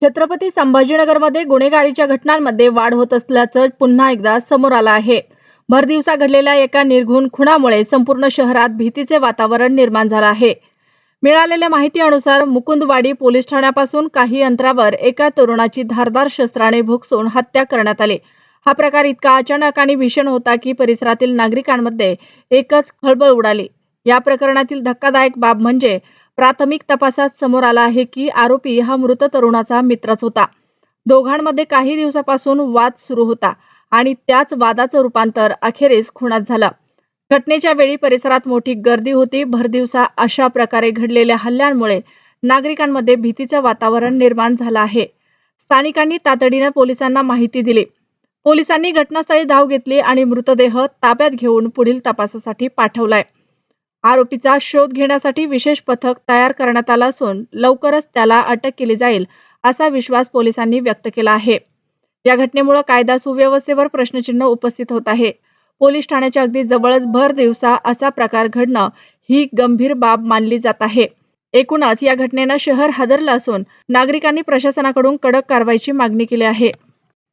छत्रपती संभाजीनगरमध्ये गुन्हेगारीच्या घटनांमध्ये वाढ होत असल्याचं पुन्हा एकदा समोर आलं आहे. भरदिवसा घडलेल्या एका निर्घृण खुनामुळे संपूर्ण शहरात भीतीचे वातावरण निर्माण झालं आहे. मिळालेल्या माहितीनुसार मुकुंदवाडी पोलीस ठाण्यापासून काही अंतरावर एका तरुणाची धारदार शस्त्राने भोगसून हत्या करण्यात आली. हा प्रकार इतका अचानक आणि भीषण होता की परिसरातील नागरिकांमध्ये एकच खळबळ उडाली. या प्रकरणातील धक्कादायक बाब म्हणजे प्राथमिक तपासात समोर आला आहे की आरोपी हा मृत तरुणाचा मित्रच होता. दोघांमध्ये काही दिवसापासून वाद सुरू होता आणि त्याच वादाचं रूपांतर अखेरीस खुनात झालं. घटनेच्या वेळी परिसरात मोठी गर्दी होती. भरदिवसा अशा प्रकारे घडलेल्या हल्ल्यांमुळे नागरिकांमध्ये भीतीचं वातावरण निर्माण झालं आहे. स्थानिकांनी तातडीने पोलिसांना माहिती दिली. पोलिसांनी घटनास्थळी धाव घेतली आणि मृतदेह ताब्यात घेऊन पुढील तपासासाठी पाठवलाय. आरोपीचा शोध घेण्यासाठी विशेष पथक तयार करण्यात आलं असून लवकरच त्याला अटक केली जाईल असा विश्वास पोलिसांनी व्यक्त केला आहे. या घटनेमुळे कायदा सुव्यवस्थेवर प्रश्नचिन्ह उपस्थित होत आहे. पोलीस ठाण्याच्या अगदी जवळच भर दिवसा असा प्रकार घडणं ही गंभीर बाब मानली जात आहे. एकूणच या घटनेनं शहर हादरलं असून नागरिकांनी प्रशासनाकडून कडक कारवाईची मागणी केली आहे.